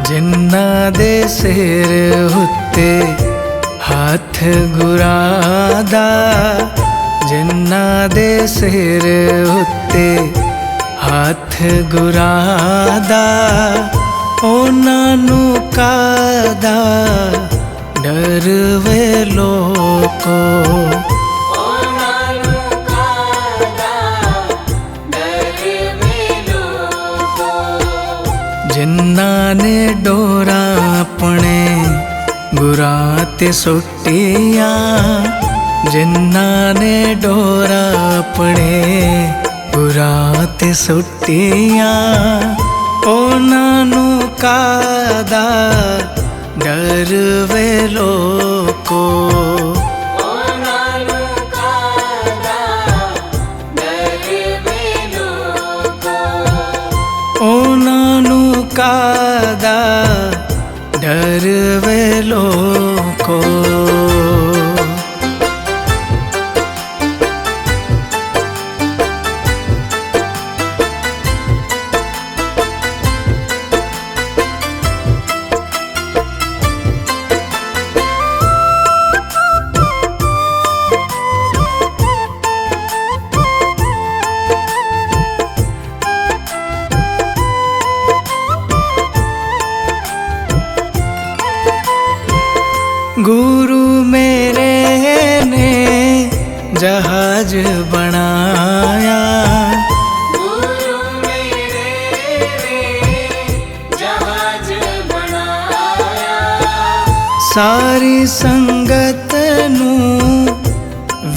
ਜਿਨ੍ਹਾਂ ਦੇ ਸਿਰ ਉੱਤੇ ਹੱਥ ਗੁਰਾਂ ਦਾ, ਜਿਨ੍ਹਾਂ ਦੇ ਸਿਰ ਉੱਤੇ ਹੱਥ ਗੁਰਾਂ ਦਾ, ਉਹਨਾਂ ਨੂੰ ਕਾਹਦਾ ਡਰ ਵੇ ਲੋਕੋ। ਜਿਨ੍ਹਾਂ ਨੇ ਡੋਰਾ ਆਪਣੇ ਗੁਰਾਂ ਤੇ ਸੁੱਟੀਆਂ, ਜਿਨ੍ਹਾਂ ਨੇ ਡੋਰਾ ਆਪਣੇ ਗੁਰਾਂ ਤੇ ਸੁੱਟੀਆਂ, ਉਹਨਾਂ ਨੂੰ ਕਾਹਦਾ ਡਰ ਵੇ ਲੋਕੋ। ਉਹਨਾਂ ਨੂੰ ਕਾਹਦਾ ਡਰ ਵੇ ਲੋਕੋ। गुरु मेरे ने जहाज बनाया, गुरु मेरे ने जहाज बनाया, सारी संगत नू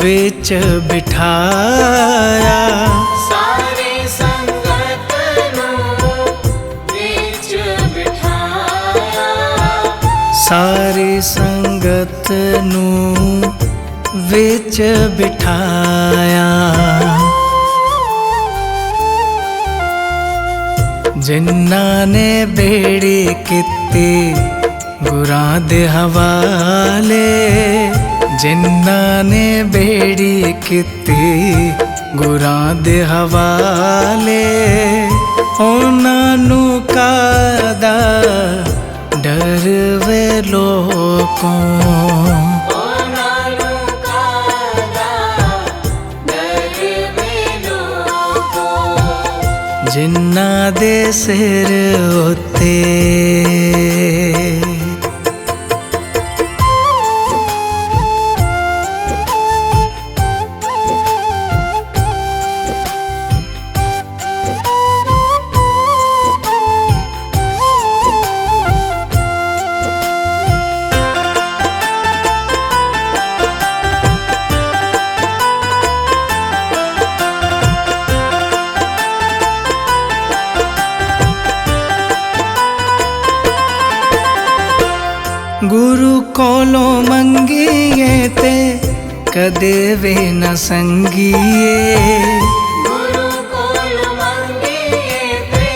विच बिठाया, सारी संगत नू विच बिठाया, सारी संगत नू विच बिठाया। जिन्हां ने बेड़ी कीती गुरां दे हवाले, जिन्हां ने बेड़ी कीती गुरां दे हवाले, उन्हां नू काहदा डर वे लोकों। जिन्हां दे सिर उत्ते गुरु कोलों मंगिए ते कदे वे न संगिए, गुरु कोलों मंगिए ते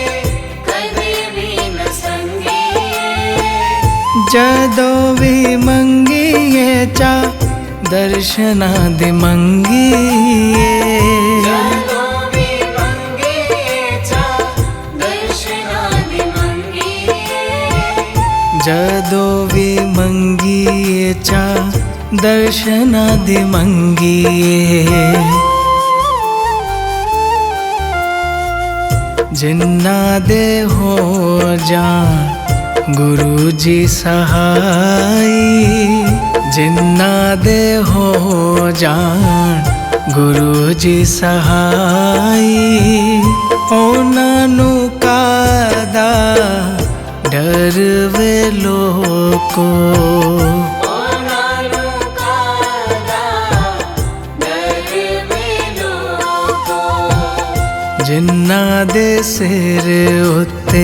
कदे भी न संगिए, जदों भी मंगिए चा दर्शना दे मंगिए, जदों भी मंगिए चा दर्शना दे मंगिए, जदों भी मंगिए चा दर्शना दे मंगिए। जिन्हां दे हो जान गुरु जी सहाई, जिन्हां दे हो जान गुरु जी सहाई, उन्हां नू काहदा डर वे लोको। जिन्हां दे सिर उत्ते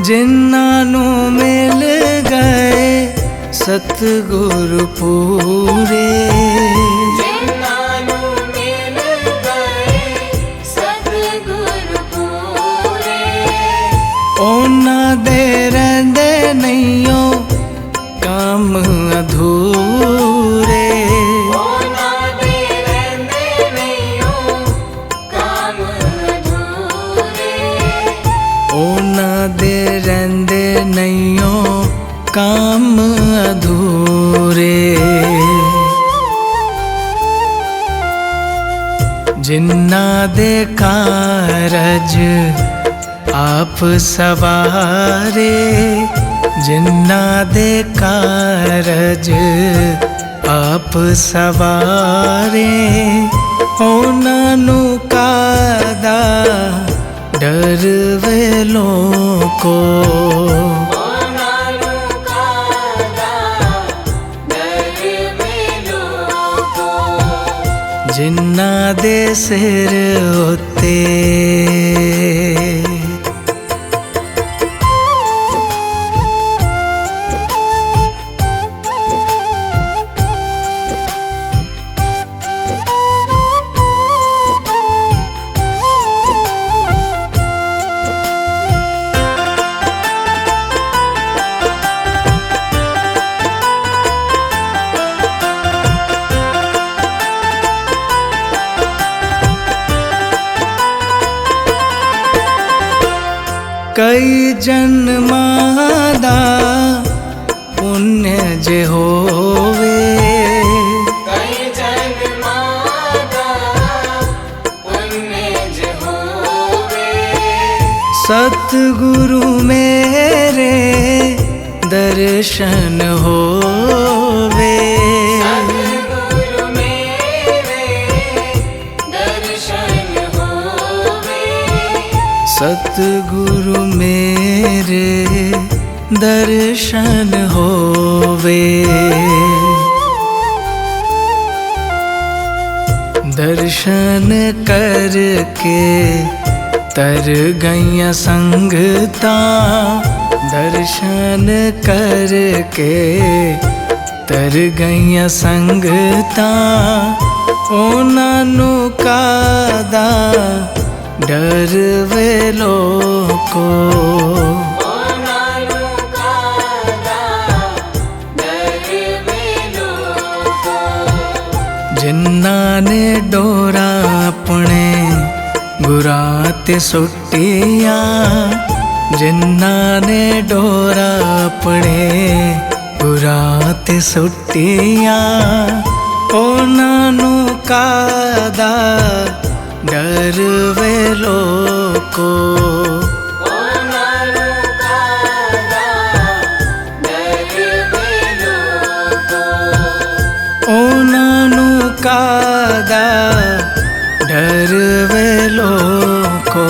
जिन्हां नू मिल गए सतगुरु पूरे, जिन्हां नू मिल गए सतगुरु पूरे, उन्हां दे रहिंदे नहियो काम अधूरे। उन्हां दे रहिंदे नहियो काम अधूरे, उन्हां दे रहिंदे नहियो काम अधूरे। जिन्हां दे कारज आप सवारे, जिन्हां दे कारज आप सवारे, उन्हां नू कादा डर वे लोको। उन्हां नू कादा डर वे लोको, जिन्हां दे सिर उत्ते कई जन्मां दा पुण्य जे होवे, कई जन्मां दा पुण्य जे होवे, सतगुरु मेरे दर्शन होवे। सतगुरु मेरे दर्शन होवे, सतगुरु मेरे दर्शन होवे। दर्शन करके तर गईयां संगतां, दर्शन करके तर गईयां संगतां, उन्हां नू कादा डर वे लोको। उन्हां नू कादा डर वे लोको, जिन्हां ने डोरा अपने गुरां ते सुट्टियां, जिन्हां ने डोरा अपने गुरां ते सुट्टियां, उन्हां नू कादा डर वे लोको। उन्हां नू कादा डर वे लोको, उन्हां नू कादा डर वे लोको।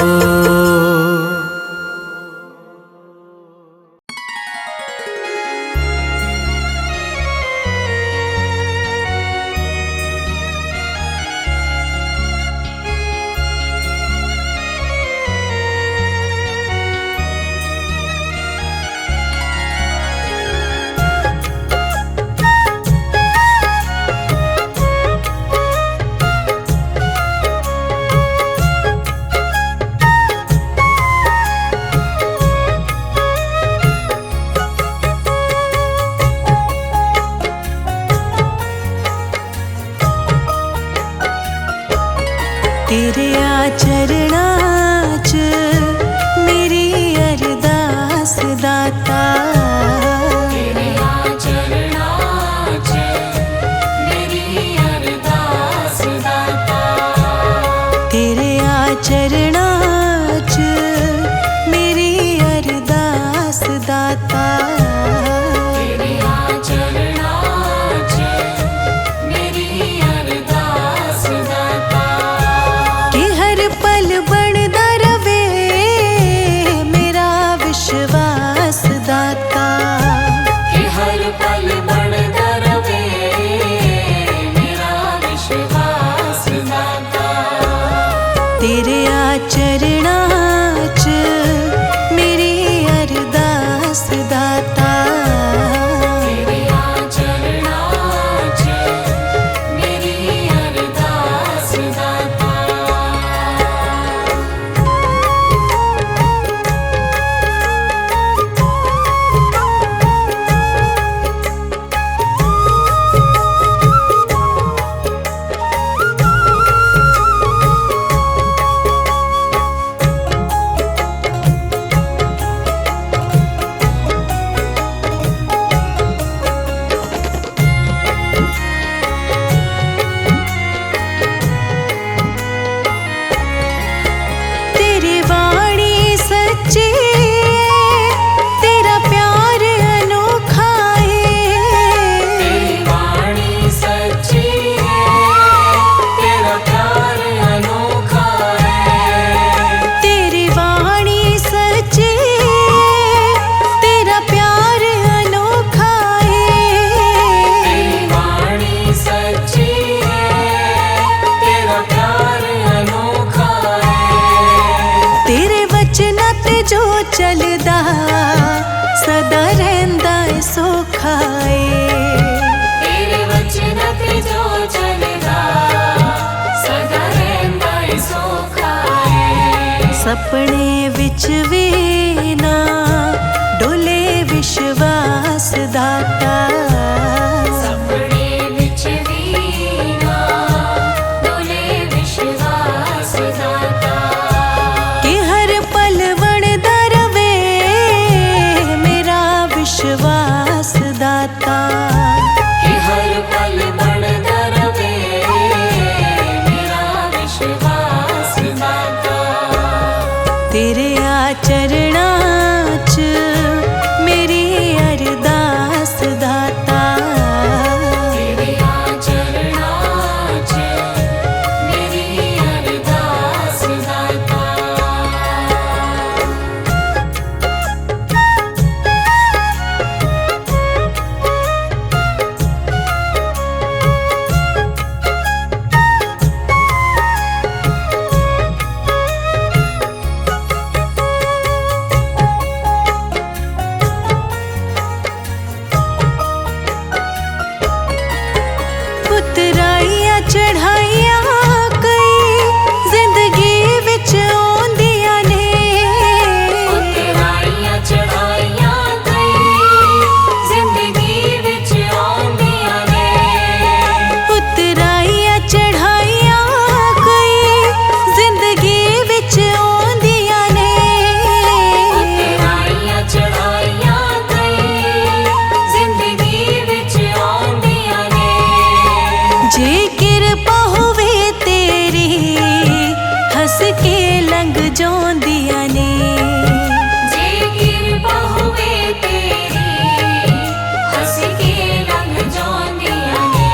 चलदा सदा रहिंदा सौखा तेरे वचन ते जो चलदा सदा रहिंदा सौखा सपने विच वी ना डोले विश्वास दाता सपने विच वी ना डोले विश्वास दाता कि हर पल वणदा रवे मेरा विश्वास दाता कि हर पल बढ़दा रवे मेरा विश्वास दाता तेरे आचरणां च मेरी अरदास दाता तेरे आचरणां च मेरी अरदास दाता उतराइयां चढ़ाइयां कई जिंदगी विच आउंदियां ने उतराइयां चढ़ाइयां कई जिंदगी विच आउंदियां ने उतराइयां चढ़ाइयां कई जिंदगी विच आउंदियां ने उतराइयां चढ़ाइयां कई जिंदगी विच आउंदियां ने जे किरपा होवे तेरी हंस के लंघ जांदियां ने जे किरपा होवे तेरी हंस के लंघ जांदियां ने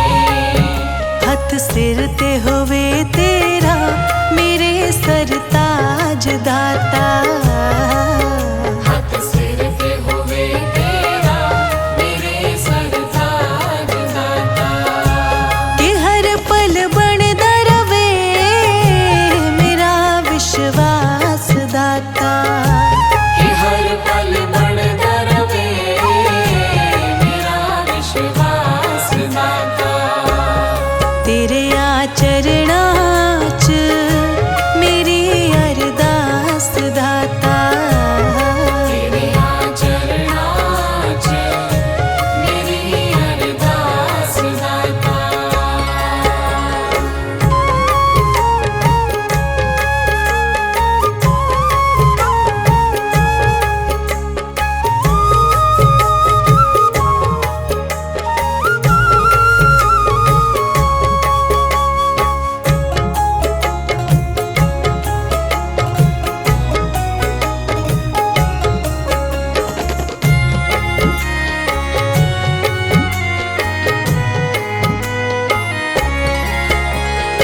हथ सिर ते होवे तेरा मेरे सरताज दाता हथ सिर ते होवे तेरा मेरे सरताज दाता कि हर पल बनदा रवे मेरा विश्वास दाता कि हर पल बढ़दा रवे मेरा विश्वास दाता तेरे आचरणां च मेरी अरदास दाता तेरे आचरणां च मेरी अरदास दाता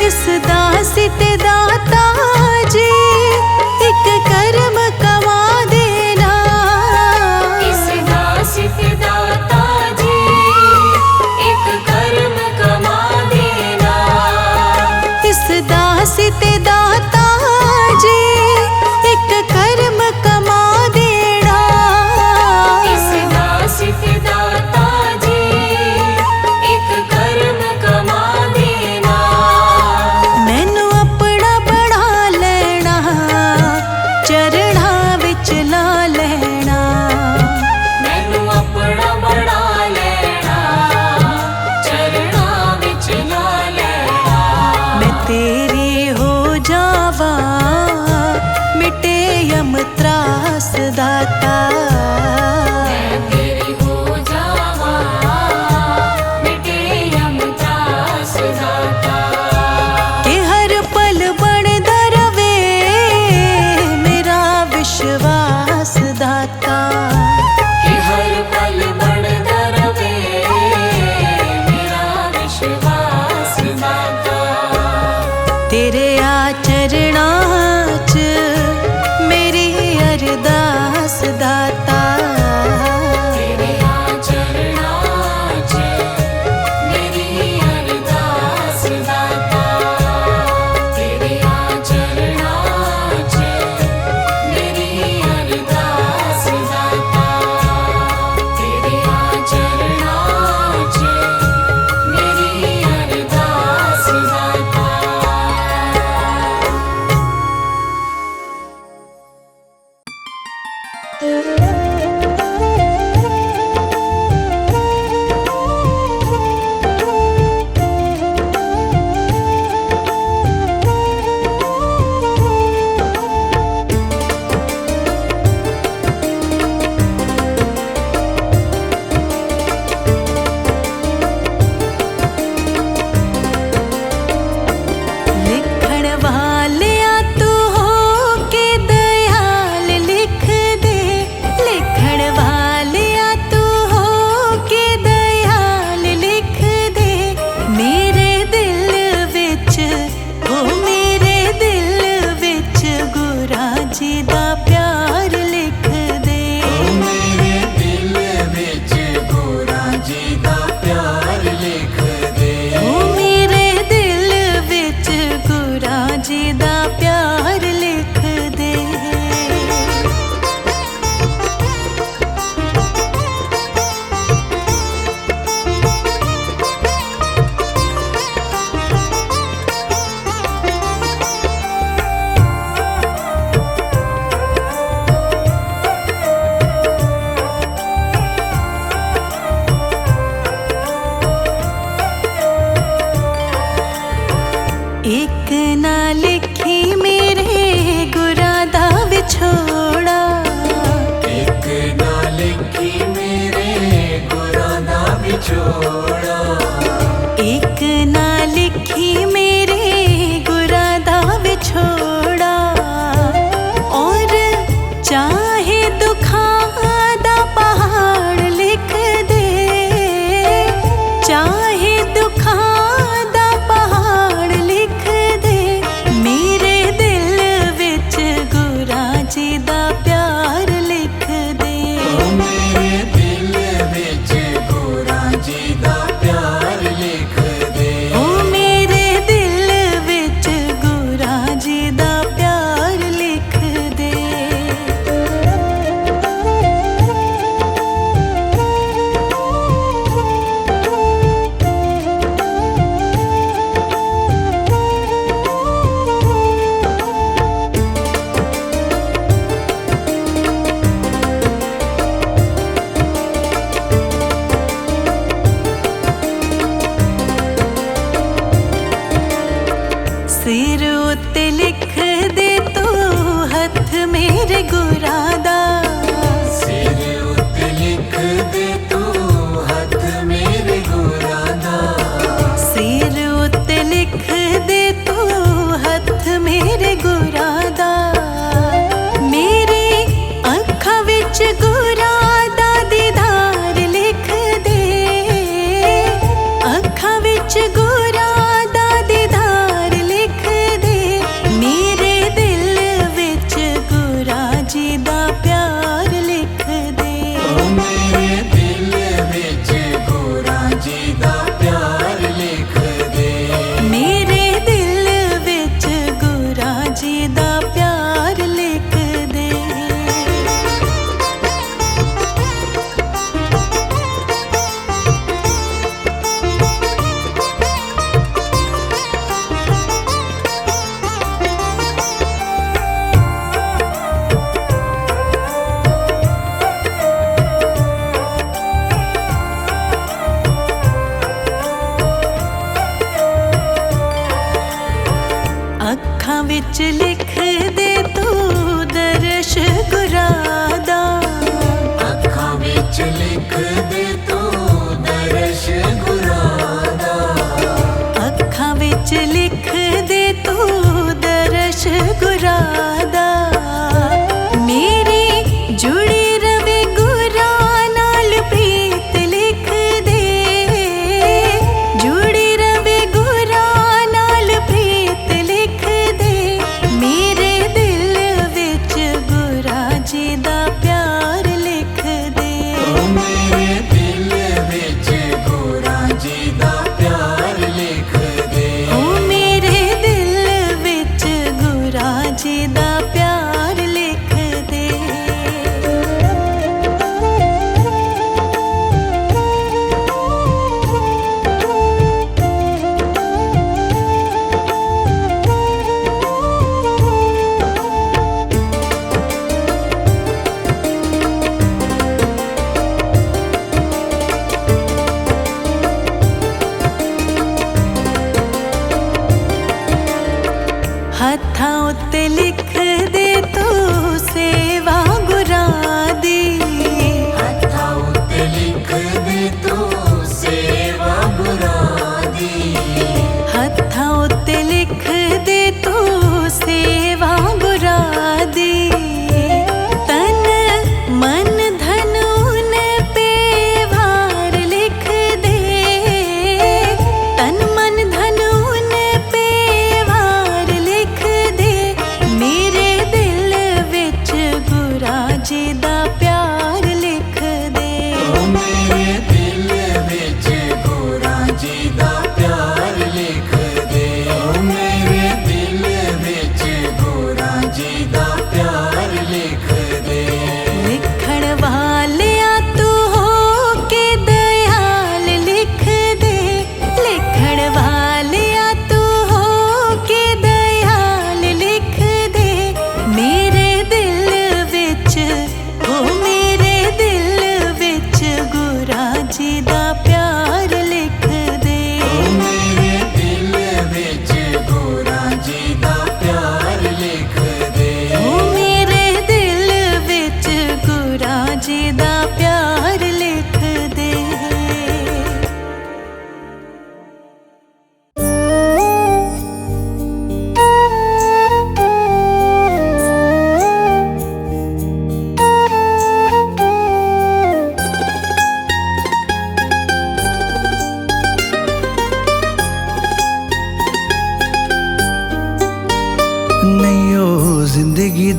इस दासी ते दाता जी एक कर्म कमा देना इस दास ते दाता जी एक कर्म कमा देना इस दासी ते दाता जी एक कर्म कमा देना इस दास ते दाता जी एक कर्म कमा देना मैनू अपना बना लेना चरणा विच ला लेना मैनू अपना बना लेना चरणा विच ला लेना मैं तेरी हो जावा मिटे यम त्रास दाता मैं तेरी हो जावा मिटे यम त्रास दाता कि हर पल बनदा रवे मेरा विश्वास दाता कि हर पल बढ़दा रवे मेरा विश्वास दाता तेरे आचरणां च मेरी अरदास दाता तेरे आचरणां च मेरी अरदास दाता तेरे आचरणां च मेरी एक ना लिखी मेरे गुरा दा विछोड़ा, एक ना लिखी मेरे गुरा दा विछोड़ा, एक ना लिखी मेरे गुरा दा विछोड़ा। और चाहे दुखा दा पहाड़ लिख दे, चाहे दुखा दा पहाड़ लिख दे, मेरे दिल विच गुरा जी दा प्यार लिख दे। ओ मेरे दिल विच गुरा जी दा प्यार लिख दे। ओ मेरे दिल विच गुरा जी दा प्यार लिख दे। सिर उत्ते लिख दे तू हथ मेरे गुरा दा, सिर उत्ते लिख दे तू हथ मेरे गुरा दा, सिर उत्ते लिख दे तू हथ मेरे गुरा दा। मेरी अखां विच गुरा दा दीदार लिख दे, अखां विच गुरा दा दीदार लिख दे, मेरे दिल विच गुरा जी दा प्यार लिख दे। ओ मेरे दिल विच गुरा जी दा प्यार लिख दे। मेरे दिल विच गुरा जी दा प्यार लिख दे। अखां विच लिख दे तू दर्श गुरा दा, अखां विच लिख दे तू दर्श गुरा दा, अखां विच लिख दे तू दर्श गुरा दा। मेरी जुड़ी रवे गुरा नाल प्रीत लिख दे, जुड़ी रवे गुरा नाल प्रीत लिख दे,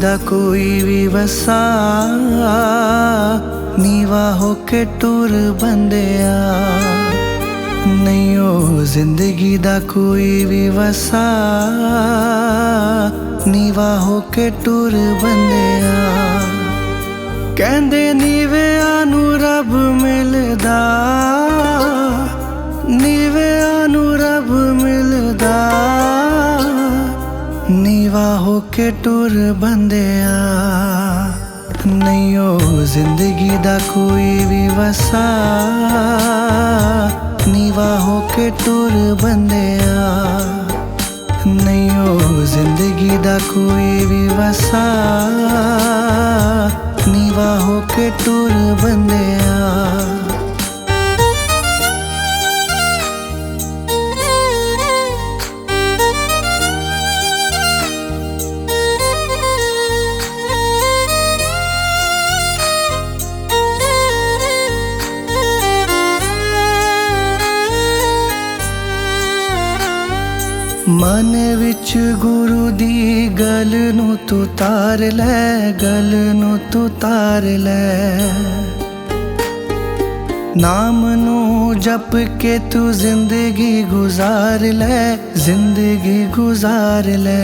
दा कोई भी वसा नीवा होके टुर बंदिया नहीं ओ जिंदगी दा कोई भी वसा नीवा होके टुर बंदिया कहंदे नीविया नू रब मिलदा नीविया नू रब मिलदा नीवा होके टुर बंदिया नहीं ओ जिंदगी दा कोई भी वसा नीवा होके टुर बंदिया नहीं ओ जिंदगी दा कोई भी वसा नीवा होके टुर बंदिया मन विच गुरु दी गल नू तू तार लै गल नू तू तार लै नाम नू जप के तू जिंदगी गुजार लै जिंदगी गुजार लै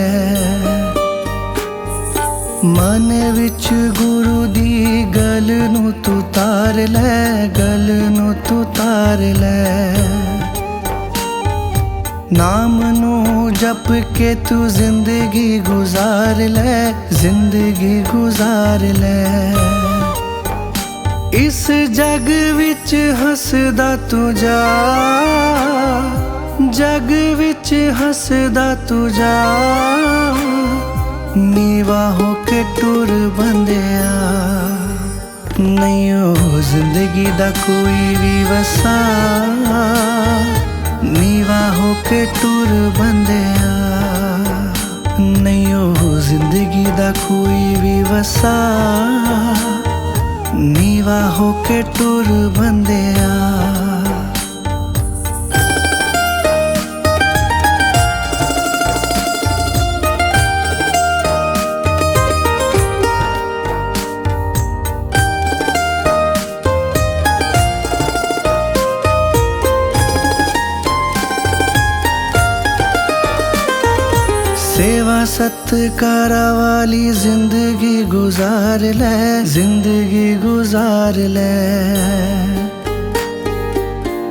मन विच गुरु दी गल नू तू तार लै गल नू तू तार लै नाम नू जप के तू जिंदगी गुजार लै जिंदगी गुजार लै इस जग विच हसदा तू जा जग विच हसदा तू जा नीवा होके टुर बंदिया नहीं ओ जिंदगी दा कोई भी वसा नीवा होके टुर बंदिया नहीं ओ जिंदगी दा कोई भी वसा नीवा होके टुर बंदिया सेवा सत्कारा वाली जिंदगी गुजार लै जिंदगी गुजार लै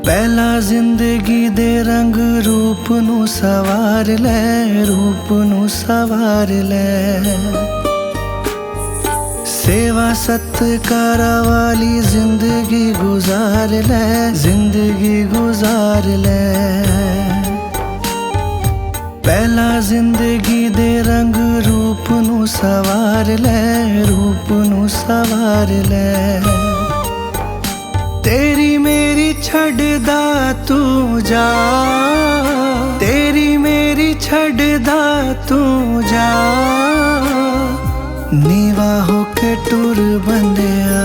पहला जिंदगी दे रंग रूप नू सवार लै रूप नू सवार लै सेवा सत्कारा वाली जिंदगी गुजार लै जिंदगी गुजार लै पहला जिंदगी दे रंग रूप नू सवार लै रूप नू सवार लै तेरी मेरी छड़दा तू जा तेरी मेरी छड़दा तू जा नीवा होके टुर बंदिया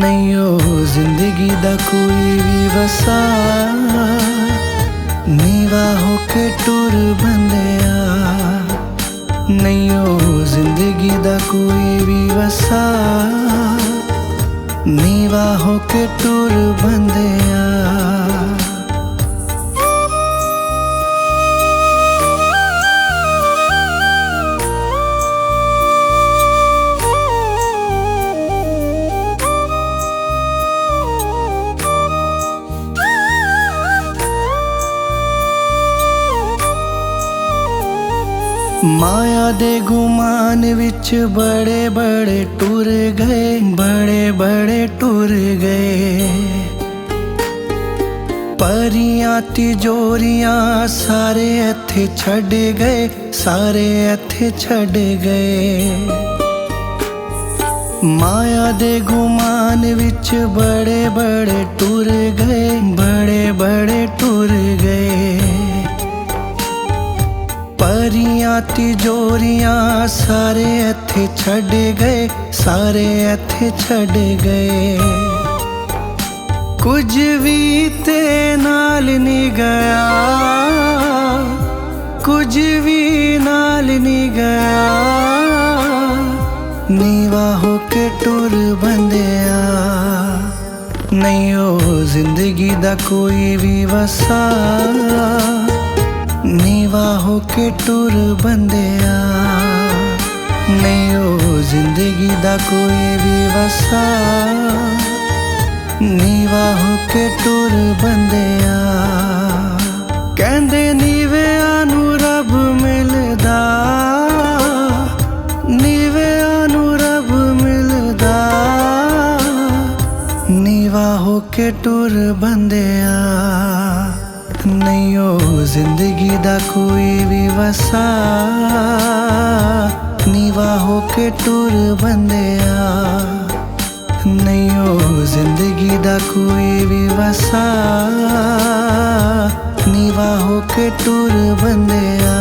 नहीं ओ जिंदगी दा कोई भी वसा नीवा होके टुर बंदिया नहीं ओ जिंदगी दा कोई भी वसा नीवा होके टुर बंदिया माया दे गुमान विच बड़े बड़े टुर गए बड़े बड़े टुर गए परियां तिजोरियां सारे इत्थे छड़ गए सारे इत्थे छड़ गए माया दे गुमान विच बड़े बड़े टुर गए बड़े बड़े टुर गए परियां तिजोरियां सारे इत्थे छड़ गए सारे इत्थे छड़ गए कुछ भी ते नाल नहीं गया कुछ भी नाल नहीं गया नीवा होके टुर बंदिया नहीं ओ जिंदगी दा कोई भी वसा नीवा होके टुर बंदिया नहीं ओ जिंदगी दा कोई भी वसा नीवा होके टुर बंदिया कहंदे नीविਆਂ ਨੂੰ रब मिलदा नीविਆਂ ਨੂੰ रब मिलदा नीवा होके टुर बंदिया नहीं ओ जिंदगी दा कोई भी वसा नीवा होके टुर बंदिया नहीं ओ जिंदगी दा कोई भी वसा नीवा होके टुर बंदिया